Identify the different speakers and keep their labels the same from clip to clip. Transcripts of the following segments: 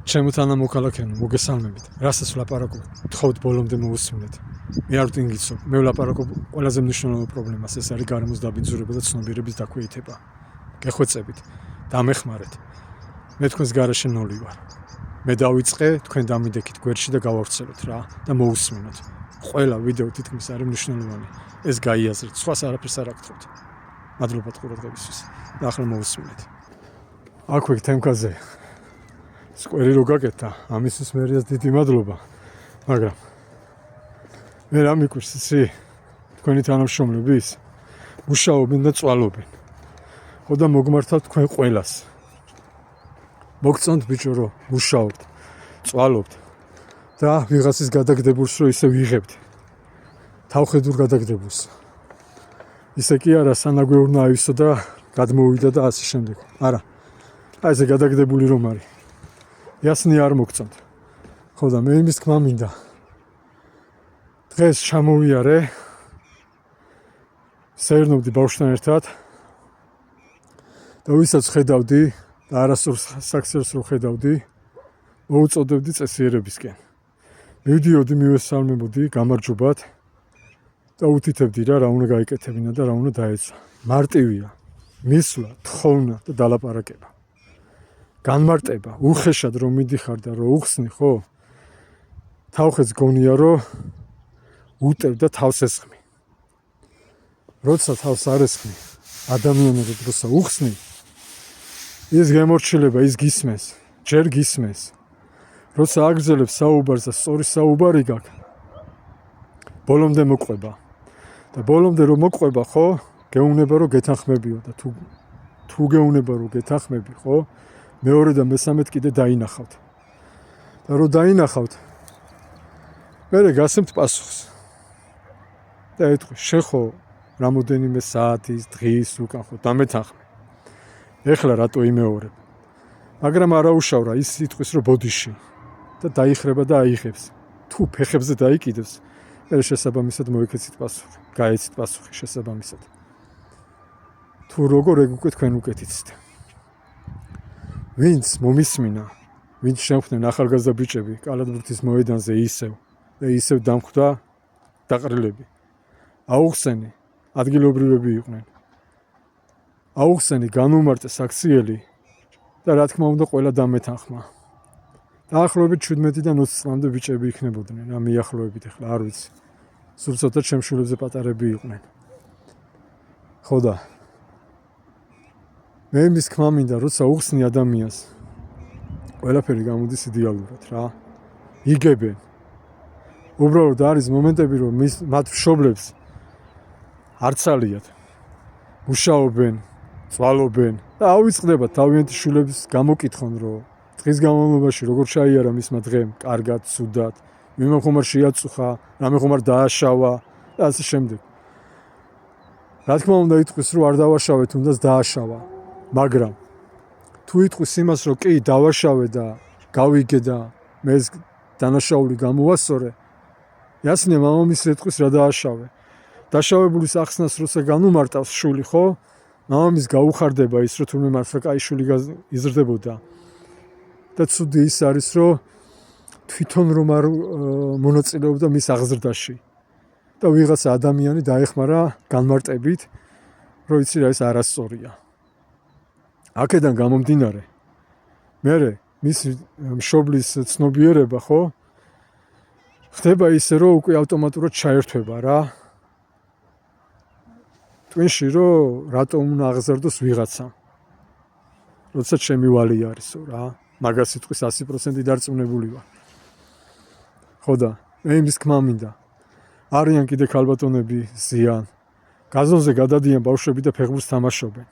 Speaker 1: ჩემო თანამოქალაქეებო, მოგესალმებით. რასაც ვლაპარაკობ, თხოვთ ბოლომდე მოусმინეთ. მე არ ვტინგიცობ, მე ვლაპარაკობ ყველაზე მნიშვნელოვან პრობლემას, ეს არის გარემოს დაბინძურება და ცნობიერების დაქვეითება. გეხვეწებით, დამეხმარეთ. მე თქვენს გარეშე ნოლი ვარ. მე დავიწყე, თქვენ დამიდექით გვერდში და გავავრცელოთ რა და მოусმინოთ. ყველა ვიდეო თითქმის არის მნიშვნელოვანი. ეს გაიაზრეთ, სხვას არაფერს არ აკეთებთ. მადლობთ ყურადღებისთვის. და ახლა მოусმინეთ. აქვე თემკაზე სკვერი რო გაკეთა, ამისთვის მერიას დიდი მადლობა. მაგრამ მე რა მიკვირს იცი? თქვენი თანამშრომლების მუშაობენ და წვალობენ. ხო და მოგმართავთ თქვენ ყველას. მოგწონთ ბიჭო რომ მუშაობთ, წვალობთ და ვიღაცის გადაგდებულს რო ისე ვიღებთ. თავხედურ გადაგდებულს. ისე კი არა სანაგვეურნა აივსო და გადმოვიდა და ასე შემდეგ. არა. აი ესე გადაგდებული რომ არის. იასნი არ მოგწონთ. ხო და მე იმის თქმა მინდა. დღეს ჩამოვიარე. სეირნობდი ბავშვთან ერთად. და ვისაც ხედავდი და არასდროს საქციელს რო ხედავდი, მოუწოდებდი წესიერებისკენ. მივდიოდი, მივესალმებოდი გამარჯობათ და უთითებდი რა უნდა გაიკეთებინა და რა უნდა დაეცვა. მარტივია. მისვლა, თხოვნა და დალაპარაკება. განმარტება, უხეშად რომ მიდიხარ და რომ უხსნი, ხო? თავხეც გონია რომ უტევ და თავს ესხმი. როცა თავს არ ესხმი, ადამიანურად როცა უხსნი, ის გემორჩილება, ის გისმენს, ჯერ გისმენს. როცა აგრძელებს საუბარს და სწორი საუბარი გაქვს, ბოლომდე მოყვება. და ბოლომდე რომ მოყვება, ხო? გეუბნება რომ გეთანხმებიო და თუ გეუბნება რომ გეთანხმები, ხო? მეორე და მესამედ კიდე დაინახავთ. და რომ დაინახავთ, მერე გასცემთ პასუხს. და ეთქვი, შენ ხო რამოდენიმე საათის, დღის უკან ხო დამეთანხმე. ეხლა რატო იმეორებ? მაგრამ არაუშავრა ის სიტყვის რომ ბოდიში და დაიხრება და აიღებს. თუ ფეხებზე დაიკიდებს, მერე შესაბამისად მოიქეცით პასუხი, გაეცით პასუხი შესაბამისად. თუ როგორ ეგ უკვე თქვენ უკეთიცით. ვინც მომისმინა, ვინც შემხდნენ ახალგაზრდა ბიჭები კალათბურთის მოედანზე ისევ დამხვდა დაყრილები. აუხსენი ადგილობრივები იყვნენ. აუხსენი განუმარტე საქციელი და რა თქმა უნდა ყველა დამეთანხმა. დაახლოებით 17-დან 20 წლამდე ბიჭები იქნებოდნენ, რა მიახლოებით ახლა არ ვიცი. სულ ცოტა ჩემშულებზე პატარები იყვნენ. ხო და მე იმის თქმა მინდა, როცა უხსნი ადამიანს, ყველაფერი გამოდის იდეალურად რა. იგებენ. უბრალოდ არის მომენტები, რომ მათ მშობლებს არ ცალიათ. მუშაობენ, წვალობენ და ავიწყდებათ თავიანთი შვილების გამოკითხონ, რომ დღის განმავლობაში როგორ ჩაიარა მისმა დღემ, კარგად, ცუდად, ვინმე ხომარ შეაწუხა, რამე ხომარ დააშავა და ასე შემდეგ. რა თქმა უნდა იტყვის, რომ არ დავაშავე, თუნდაც დააშავა. მაგრამ თუ იტყვის იმას, რომ კი დავაშავე და გავიგე და მე ეს დანაშაული გამოვასწორე, იასნია მამამისი ეტყვის რა დააშავე. დაშავებულის ახსნას როცა განუმარტავს შული, ხო? მამამის გაუხარდება ის, რომ თურმე მართლა კაი შული იზრდებოდა. და ცუდი ის არის, რომ თვითონ რომ არ მონაწილეობდა მის აღზრდაში. და ვიღაცა ადამიანი დაეხმარა განმარტებით, რომ იცი რა ეს არასწორია. აქედან გამომდინარე, მერე მისი მშობლის ცნობიერება, ხო? ხდება ისე, რომ უკვე ავტომატურად ჩაერთვება რა. ტვინში, რომ რატომ უნდა აღზარდოს ვიღაცა. როცა ჩემი ვალი არისო რა. მაგას სიტყვის 100% დარწმუნებული ვარ. ხო და მე იმის თქმა მინდა. არიან კიდე ქალბატონები ზიან. გაზონზე გადადიან ბავშვები და ფეხბურთს თამაშობენ.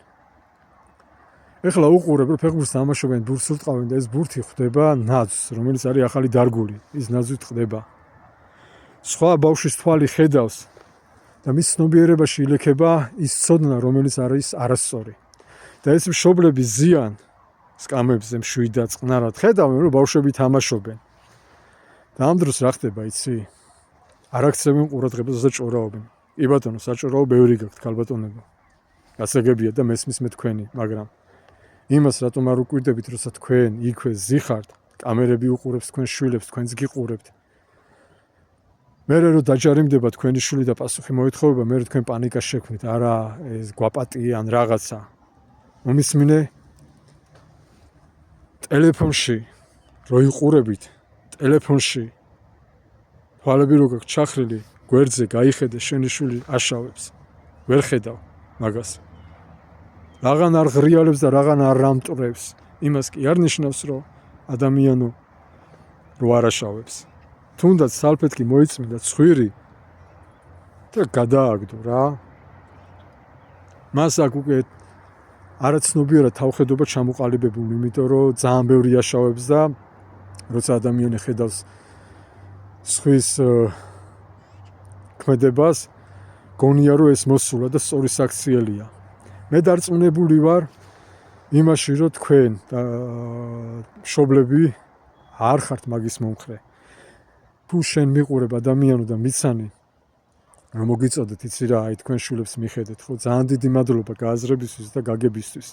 Speaker 1: ეხლა უყურებ, რომ ფეხბურთს თამაშობენ, ბურთს ურტყავენ და ეს ბურთი ხვდება ნაძვს, რომელიც არის ახალი დარგული. ის ნაძვით ხდება. სხვა ბავშვის თვალი ხედავს და მის ცნობიერებაში ილექება ის ცოდნა, რომელიც არის არასწორი. და ეს მშობლები ზიან სკამებზე მშვიდად, წყნარად ხედავენ, რომ ბავშვები თამაშობენ. და ამ დროს რა ხდება, იცი? არ აქცევენ ყურადღებას და ჭორაობენ. კი ბატონო, საჭორაო ბევრი გაქვთ ქალბატონებო. გასაგებია და მესმის მე თქვენი, მაგრამ იმას რატომ არ უკვირდებით, როცა თქვენ იქვე ზიხართ, კამერები უყურებს თქვენ შვილებს, თქვენს გიყურებთ. მერე რომ დაჯარიმდება თქვენი შვილი და პასუხი მოეთხოვება, მერე თქვენ პანიკას შექმნით, არა ეს გვაპატიან რაღაცა. მომისმინე ტელეფონში რო იყურებით, ტელეფონში თვალები რო გაქვს ჩახრილი, გვერდზე გაიხედე შენი შვილი აშავებს. ვერ ხედავ მაგას. რაღან არ ღრიალებს და რაღან არ რამტვრევს. იმას კი არ ნიშნავს, რომ ადამიანო რო არ აშავებს. თუნდაც სალფეთკი მოიწმინდა ცხვირი და გადააგდო რა. მას აქ უკვე არაცნობიერად თავხედობა ჩამოყალიბებული, იმიტომ რომ ძალიან ბევრი აშავებს და როცა ადამიანი ხედავს სხვის ქმედებას, გონია რომ ეს მოსულა და სწორი საქციელია. მე დარწმუნებული ვარ იმაში, რომ თქვენ მშობლები არ ხართ მაგის მომხრე. თუ შენ მიყურებ ადამიანო და მიცანი რომ მოგიწოდეთ, იცი რა, აი თქვენ შვილებს მიხედეთ, ხო, ძალიან დიდი მადლობა გააზრებისთვის და გაგებისთვის.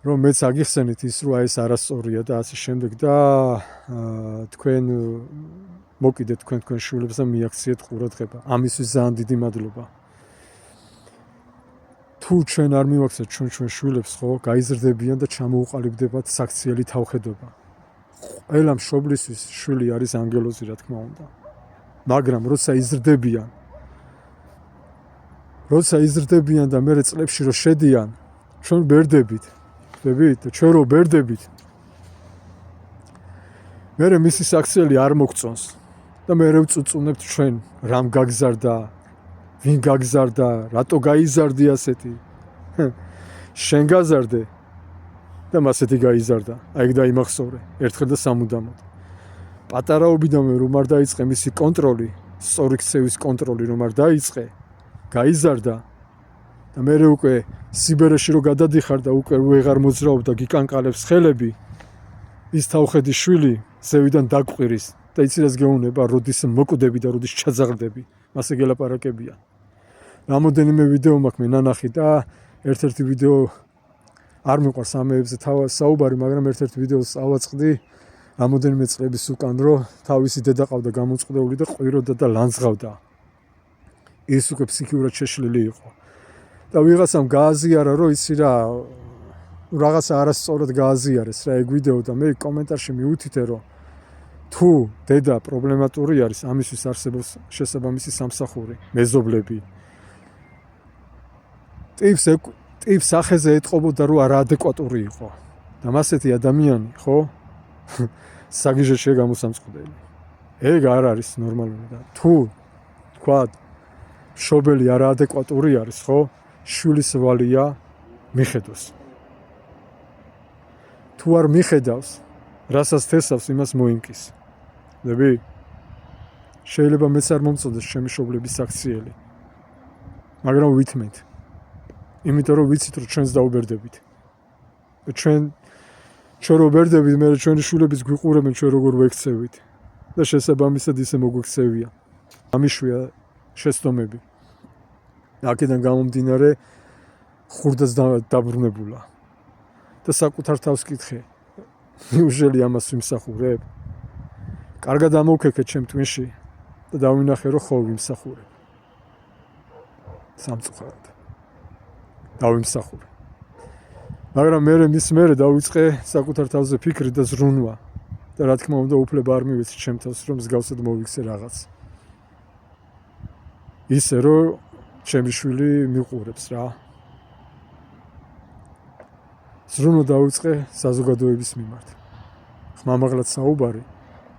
Speaker 1: რომ მეც აგიხსენით ის, რომ აი ეს არასწორია და ასე შემდეგ და თქვენ მოკიდეთ თქვენ შვილებს და მიაქციეთ ყურადღება. ამისთვის ძალიან დიდი მადლობა. თუ ჩვენ არ მივაქციეთ ჩვენ შვილებს, ხო, გაიზრდებიან და ჩამოუყალიბდებათ საქციელი თავხედობა. ყველა მშობლისთვის შვილი არის ანგელოზი, რა თქმა უნდა. მაგრამ როცა იზრდებიან და მერე წლებში რო შედიან, ჩვენ ბერდებით, ხდებით? და ჩვენ რო ბერდებით, მერე მისი საქციელი არ მოგწონს და მერე ვწუწუნებთ ჩვენ, რამ გაგზარდა, ვინ გაგზარდა, რატო გაიზარდი ასეთი? შენ გაზარდე და მასეთი გაიზარდა. აი დაიმახსოვრე, ერთხელ და სამუდამოდ. პატარაობიდანვე რომ არ დაიწყე მისი კონტროლი, სწორი ქცევის კონტროლი რომ არ დაიწყე, გაიზარდა და მერე უკვე სიბერეში რო გადადიხარ და უკვე ვეღარ მოძრაობ და გიკანკალებს ხელები, ის თავხედი შვილი ზევიდან დაგყვირის და იცი რას გეუბნება, როდის მოკვდები და როდის ჩაძაღლდები, მასე გელაპარაკებიან. რამოდენიმე ვიდეო მაქვს მე ნანახი და ერთ-ერთი ვიდეო არ მიყვარს ამეებზე საუბარი, მაგრამ ერთ-ერთ ვიდეოს ავაწყდი რამოდენიმე წლების უკან, რომ თავისი დედა ყავდა გამოწყდეული და ყვიროდა და ლანძღავდა. ის უკვე ფსიქიურად შეშლილი იყო. და ვიღაცამ გააზიარა, რომ იცი რა, რაღაცა არასწორად გააზიარეს რა ეგ ვიდეო და მე კომენტარში მივუთითე, რომ თუ დედა პრობლემატური არის, ამისთვის არსებობს შესაბამისი სამსახური, მეზობლები. ტიპს სახეზე ეტყობოდა, რომ არაადეკვატური იყო. და მასეთი ადამიანი, ხო? საგიჟეშია გამოსამწყდელი. ეგ არ არის ნორმალური და თუ თქვა მშობელი არაადეკვატური არის, ხო? შვილის ვალია მიხედოს. თუ არ მიხედავს, რასაც თესავს, იმას მოიმკის. ხდები? შეიძლება მეც არ მომწონდეს ჩემი მშობლების საქციელი. მაგრამ ვითმეთ. იმიტომ რომ ვიცით, რომ ჩვენს დაუბერდებით. და ჩვენ რო ბერდებით, მე ჩვენი შვილების გვიყურებენ, ჩვენ როგორ ვექცევით და შესაბამისად ისე მოგვექცევია. ამიშვია შეცდომები. აქედან გამომდინარე ხურდაც დაბრუნებულა. და საკუთარ თავს კითხე. მიუჟელი ამას ვიმსახურებ? კარგად ამოვქეკე ჩემ ტვინში და დავინახე, რომ ხო ვიმსახურებ. სამწუხაროდ. დავიმსახურე. მაგრამ მერე დავიწყე საკუთარ თავზე ფიქრი და ზრუნვა. და რა თქმა უნდა, უფლება არ მივეცი ჩემ თავს, რომ მსგავსად მოვიქცე რაღაც. ისე რომ ჩემი შვილი მიყურებს რა. ზრუნვა დავიწყე საზოგადოების მიმართ. ხმამაღლად საუბარი,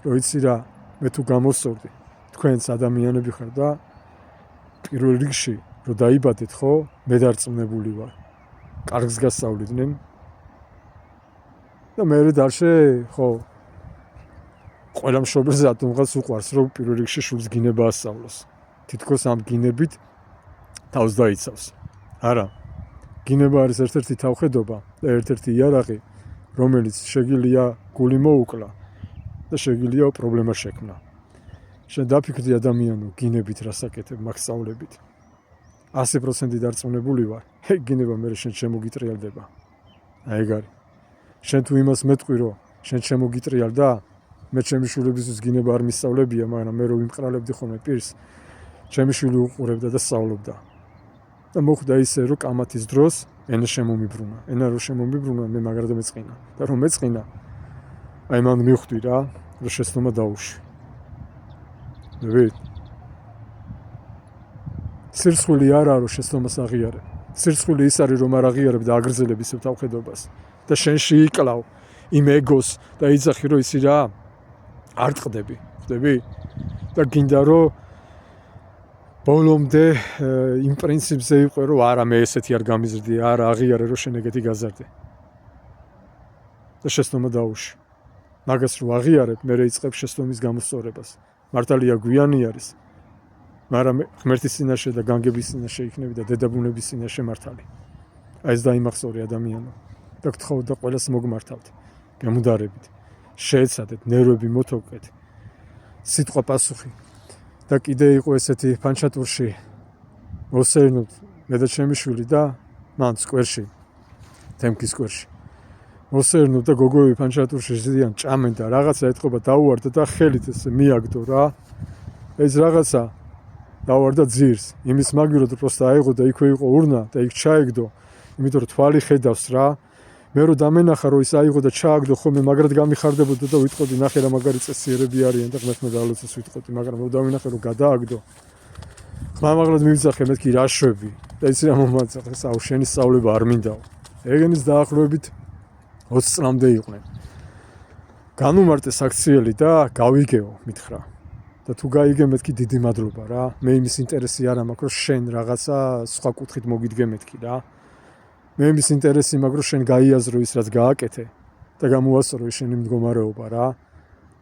Speaker 1: რომ იცი რა, მე თუ გამოსწორდი, თქვენც ადამიანები ხარ და პირველ რიგში რომ დაიბადეთ, ხო, მე დარწმუნებული ვარ. კარგს გასწავლიდნენ და მე დარშე, ხო, ყველა მშობელს რატომღაც უყვარს, რომ პირველ რიგში შვილს გინება ასწავლოს. თითქოს ამ გინებით თავს დაიცავს. არა. გინება არის ერთ-ერთი თავხედობა და ერთ-ერთი იარაღი, რომელიც შეგიძლია გული მოუკლა და შეგიძლია პრობლემა შექმნა. შენ დაფიქრდი ადამიანო, გინებით რასაკეთებ, მაგსწავლებით. 100% დარწმუნებული ვარ, ეგ გინება მე შენ შემოგიტრიალდება. აი ეგ არის. შენ თუ იმას მეტყვი რომ შენ შემოგიტრიალდა მე ჩემი შვილებისთვის გინება არ მისწავლებია მაგრამ მე რო ვიმყრალებდი ხოლმე პირს ჩემი შვილი უყურებდა და სწავლობდა და მოხდა ისე რომ კამათის დროს ენა შემომიბრუნა ენა რო შემომიბრუნა მე მაგრად მეწყინა და რომ მეწყინა აი მან მივხვდი რა რომ შეცდომა დაუშვი სირცხვილი არა რომ შეცდომას აღიარებ სირცხვილი ის არის რომ არ აღიარებ და აგრძელებ ისევ თავხედობას და შენში იკლავ იმ ეგოს და იძახი რომ ისი რა არ ტყდები ხდები და გინდა რომ ბოლომდე იმ პრინციპზე იყო რომ არა მე ესეთი არ გამიზრდი არა აღიარე რომ შენ ეგეთი გაზარდე და შეცდომა დაუშვი მაგას რო აღიარებ მე რეიწყებ შეცდომის გამოსწორებას მართალია გვიანი არის მაგრამ ღმერთის წინაშე და განგების წინაშე იქნები და დედაბუნების წინაშე მართალი აი ეს დაიმახსოვრე ადამიანო და გთხოვთ და ყველას მოგმართავთ გამუდარებით შეეცადეთ ნერვები მოთოვკეთ სიტყვა პასუხი და კიდე იყო ესეთი ფანჩატურში მოსერნოთ მე და ჩემი შვილი და მან სკვერში თემკის სკვერში მოსერნოთ და გოგოები ფანჩატურში ზიან ჭამენ და რაღაცა ეთქობა დაუვარდა და ხელით ესე მიაგდო რა ეს რაღაცა დავარდა ძირს იმის მაგირო და პროსტა აიღო და იქვე იყო урნა და იქ ჩაეგდო იმიტომ რომ თვალი ხედავს რა მე რო დამენახა რომ ის აიღო და ჩააგდო ხოლმე მაგრად გამიხარდებოდა და ვიტყოდი ნახე რა მაგარი წესიერები არიან და ღმერთმა დალოცოს ვიტყოდი მაგრამ რო დამენახე რომ გადააგდო ხმამაღლად მივძახე მეთქი რა შვები და იცი რა მომაწახეს აუ შენი სწავლება არ მინდაო ეგენის დაახლოებით 20 წლამდე იყვნენ განუმარტე საქციელი და გავიგეო მითხრა და თუ გაიგე მეთქი დიდი მადლობა რა მე იმის ინტერესი არ მაქვს რომ შენ რაღაცა სხვა კუთხით მოგიდგე მეთქი რა მე იმის ინტერესი მაქვს რომ შენ გაიაზრო ის რაც გააკეთე და გამოასწორო შენი მდგომარეობა რა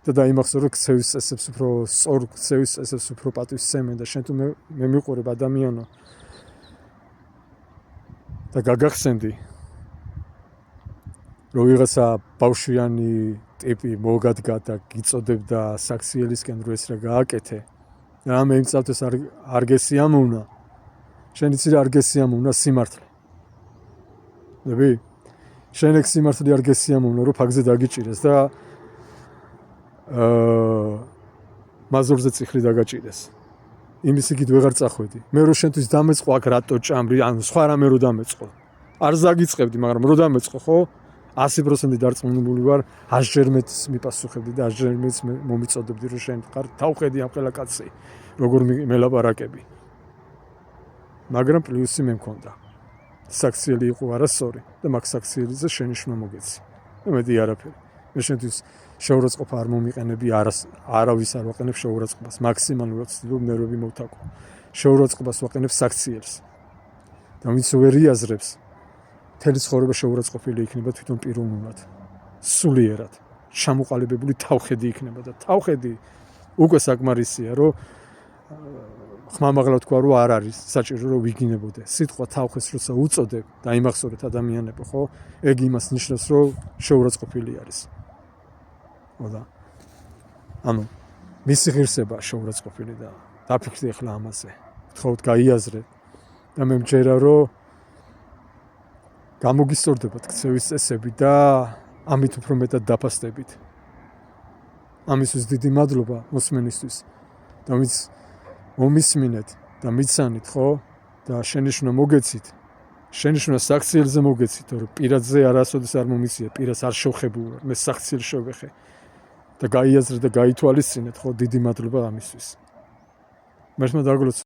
Speaker 1: და დაიმახსოვრე ქცევის წესებს უფრო სწორ ქცევის წესებს უფრო პატივისცემენ და შენ თუ მე მიყურებ ადამიანო და გაგახსენდი რომ ვიღაცა ბავშვიანი ტიპი მოგადგა და გიწოდებდა საქციელისკენ რომ ეს რა გააკეთე და ამ იმწავდეს არ გესიამოვნა შენ იცი რა არ გესიამოვნა სიმართლე ნები შენ ეგ სიმართლე არ გესიამოვნა რომ ფაგზე დაგიჭირეს და მაზურზე წიხლი დაგაჭირეს იმის იქით ვეღარ წახვედი მე რო შენთვის დამეწყო აქ რატო ჭამრი ანუ სხვა რამე რო დამეწყო არ ზაგიწყებდი მაგრამ რო დამეწყო ხო 100% დარწმუნებული ვარ 100-ჯერ მეც მიპასუხებდი და 100-ჯერ მეც მომიწოდებდი რომ შენ ხარ თავხედი ამ ყველა კაცი როგორ მელაპარაკები მაგრამ პლუსი მე მქონდა საქციელი იყო არასწორი და მაგ საქციელიზე შენიშვნა მოგეცი და მეტი არაფერი მე შენთვის შეურაცხყოფა არ მომიყენები არავის არ ვაყენებ შეურაცხყოფას მაქსიმალურად ვცდილობ ნერვები მოვთაკვო შეურაცხყოფას ვაყენებ საქციელს და ვინც ვერ იაზრებს მთელი ცხოვრება შეურაცხყოფილი იქნება თვითონ პიროვნულად სულიერად ჩამოყალიბებული თავხედი იქნება და თავხედი უკვე საკმარისია რომ ხმამაღლა თქვა რომ არ არის საჭირო რომ ვიგინებოდე სიტყვა თავხეს როცა უწოდებ და იმახსოვრეთ ადამიანებო ხო ეგ იმას ნიშნავს რომ შეურაცხყოფილი არის ხოდა ანუ მისი ღირსება შეურაცხყოფილი და დაფიქრდი ახლა ამაზე გთხოვთ გაიაზრე და მე მჯერა რომ გამოგისწორდებათ ქცევის წესები და ამით უფრო მეტად დაფასდებით ამისთვის დიდი მადლობა მოსმენისთვის და ვინც მომისმინეთ და მიცანით ხო და შენიშვნა მოგეცით შენიშვნა საქციელზე მოგეცით რომ პირადზე არასოდეს არ მომიცია პირას არ შევხებულ მე საქციელს შევეხე და გაიაზრეთ და გაითვალისწინეთ ხო დიდი მადლობა ამისთვის მერთმა დაგლოცოთ